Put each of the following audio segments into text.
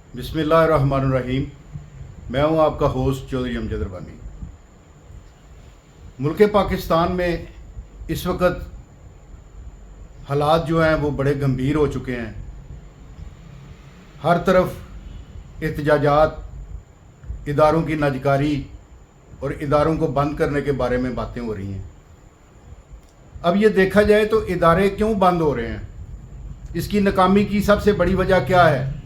बिस्मिल्लाहिर्रहमानिर्रहीम। मैं हूं आपका होस्ट चौधरी अमजद रबानी। मुल्क पाकिस्तान में इस वक्त हालात जो हैं वो बड़े गंभीर हो चुके हैं। हर तरफ एहतजाजात, इदारों की नाजकारी और इदारों को बंद करने के बारे में बातें हो रही हैं। अब ये देखा जाए तो इदारे क्यों बंद हो रहे हैं, इसकी नाकामी की सबसे बड़ी वजह क्या है?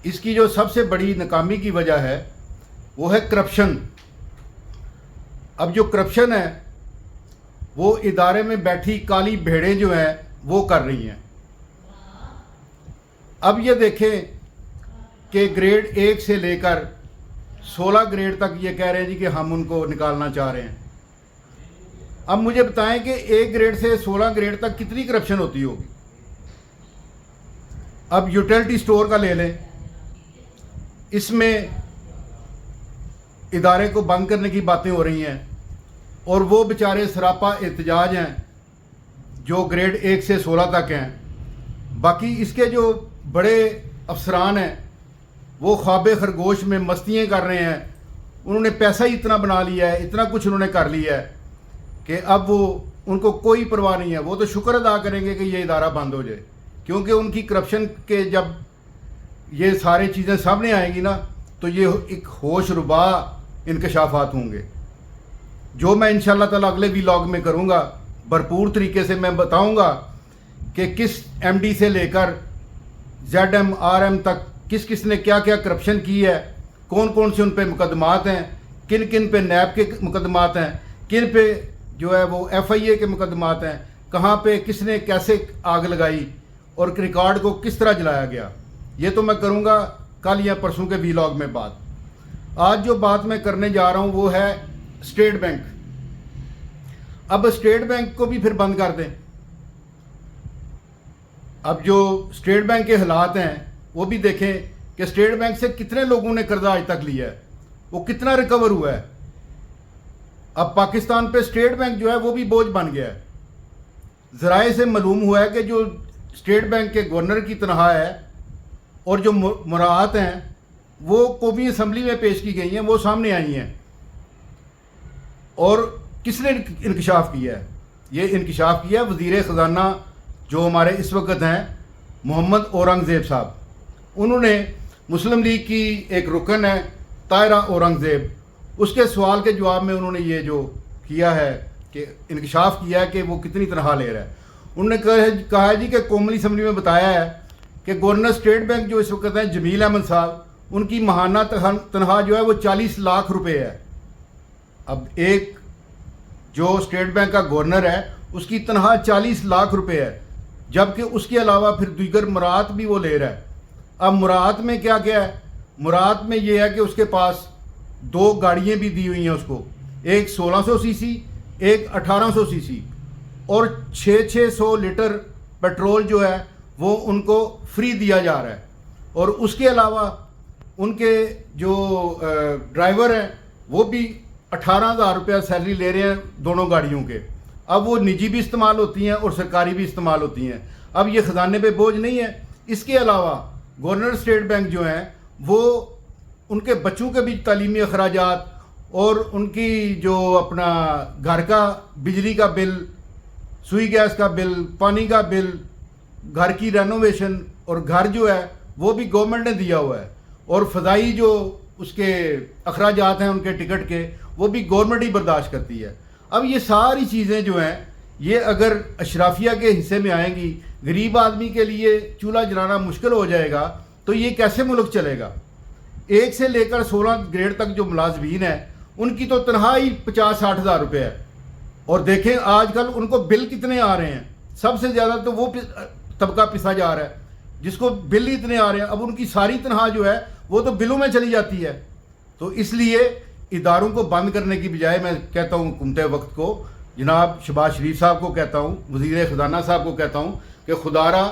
इसकी जो सबसे बड़ी नाकामी की वजह है वो है करप्शन। अब जो करप्शन है वो इदारे में बैठी काली भेड़ें जो हैं वो कर रही हैं। अब ये देखें कि ग्रेड 1 से लेकर 16 ग्रेड तक ये कह रहे हैं जी कि हम उनको निकालना चाह रहे हैं। अब मुझे बताएं कि 1 ग्रेड से 16 ग्रेड तक कितनी करप्शन होती होगी। अब यूटिलिटी स्टोर का ले लें, इसमें इदारे को बंद करने की बातें हो रही हैं और वो बेचारे सरापा एहतजाज हैं जो ग्रेड 1 से 16 तक हैं। बाकी इसके जो बड़े अफसरान हैं वो ख्वाबे खरगोश में मस्तियाँ कर रहे हैं। उन्होंने पैसा ही इतना बना लिया है, इतना कुछ उन्होंने कर लिया है कि अब वो उनको कोई परवाह नहीं है। वो तो शुक्र अदा करेंगे कि ये इदारा बंद हो जाए, क्योंकि उनकी करप्शन के जब ये सारी चीज़ें सामने आएंगी ना तो ये एक होश रुबा इंकशाफात होंगे, जो मैं इंशाल्लाह ताला अगले व्लॉग में करूँगा। भरपूर तरीके से मैं बताऊँगा कि किस MD से लेकर ZM RM तक किस किस ने क्या क्या करप्शन की है, कौन कौन से उन पे मुकदमात हैं, किन किन पे नैब के मुकदमात हैं, किन पे जो है वो FIA के मुकदमात हैं, कहाँ पे किसने कैसे आग लगाई और रिकॉर्ड को किस तरह जलाया गया। ये तो मैं करूँगा कल या परसों के व्लॉग में बात। आज जो बात मैं करने जा रहा हूँ वो है स्टेट बैंक। अब स्टेट बैंक को भी फिर बंद कर दें। अब जो स्टेट बैंक के हालात हैं वो भी देखें कि स्टेट बैंक से कितने लोगों ने कर्जा आज तक लिया है, वो कितना रिकवर हुआ है। अब पाकिस्तान पे स्टेट बैंक जो है वो भी बोझ बन गया है। ज़राए से मालूम हुआ है कि जो स्टेट बैंक के गवर्नर की तनख्वाह है और जो मुराद हैं वो कौमी असम्बली में पेश की गई हैं, वो सामने आई हैं। और किसने इंकशाफ किया है? ये इंकशाफ किया वज़ीर ख़जाना जो हमारे इस वक्त हैं मोहम्मद औरंगज़ेब साहब। उन्होंने मुस्लिम लीग की एक रुकन है तायरा औरंगज़ेब, उसके सवाल के जवाब में उन्होंने ये जो किया है कि इंकशाफ किया है कि वो कितनी तनख्वाह ले रहा है। उन्होंने कहा है जी कि कौमी असम्बली में बताया है कि गवर्नर स्टेट बैंक जो इस वक्त हैं जमील अहमद साहब, उनकी माहाना तनख्वाह जो है वो 40 लाख रुपए है। अब एक जो स्टेट बैंक का गवर्नर है उसकी तनख्वाह 40 लाख रुपए है, जबकि उसके अलावा फिर दीगर मुराद भी वो ले रहा है। अब मुराद में क्या क्या है? मुराद में ये है कि उसके पास 2 गाड़ियाँ भी दी हुई हैं उसको, एक 1600 सीसी, एक 1800 सीसी, और 600 लीटर पेट्रोल जो है वो उनको फ्री दिया जा रहा है। और उसके अलावा उनके जो ड्राइवर हैं वो भी 18,000 रुपया सैलरी ले रहे हैं दोनों गाड़ियों के। अब वो निजी भी इस्तेमाल होती हैं और सरकारी भी इस्तेमाल होती हैं। अब ये ख़जाने पे बोझ नहीं है। इसके अलावा गवर्नर स्टेट बैंक जो हैं वो उनके बच्चों के भी तालीमी अखराजात और उनकी जो अपना घर का बिजली का बिल, सुई गैस का बिल, पानी का बिल, घर की रेनोवेशन और घर जो है वो भी गवर्नमेंट ने दिया हुआ है। और फ़ज़ाई जो उसके अखराजात हैं उनके टिकट के, वो भी गवर्नमेंट ही बर्दाश्त करती है। अब ये सारी चीज़ें जो हैं ये अगर अशराफिया के हिस्से में आएंगी, गरीब आदमी के लिए चूल्हा जलाना मुश्किल हो जाएगा, तो ये कैसे मुल्क चलेगा? 1 से लेकर 16 ग्रेड तक जो मुलाजमीन हैं उनकी तो तनख्वाह ही 50-60 हज़ार रुपये है। और देखें आजकल उनको बिल कितने आ रहे हैं। सबसे ज़्यादा तो वो तबका पिसा जा रहा है जिसको बिल ही इतने आ रहे हैं। अब उनकी सारी तनख्वाह जो है वो तो बिलों में चली जाती है। तो इसलिए इदारों को बंद करने की बजाय मैं कहता हूँ हुकूमत वक्त को, जनाब शहबाज शरीफ साहब को कहता हूँ, वज़ीर ख़जाना साहब को कहता हूँ कि खुदारा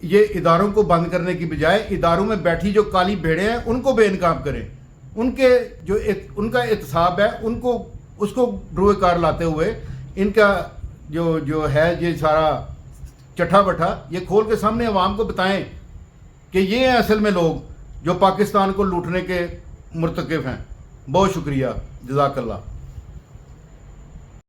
ये इदारों को बंद करने की बजाय इदारों में बैठी जो काली भेड़ें हैं उनको बेनकाब करें। उनके जो उनका एहतसाब है उनको उसको रूएकार लाते हुए इनका जो है ये सारा चट्ठा बट्ठा ये खोल के सामने अवाम को बताएं کہ یہ ہیں اصل میں لوگ جو پاکستان کو لوٹنے کے مرتکب ہیں. بہت شکریہ. جزاک اللہ.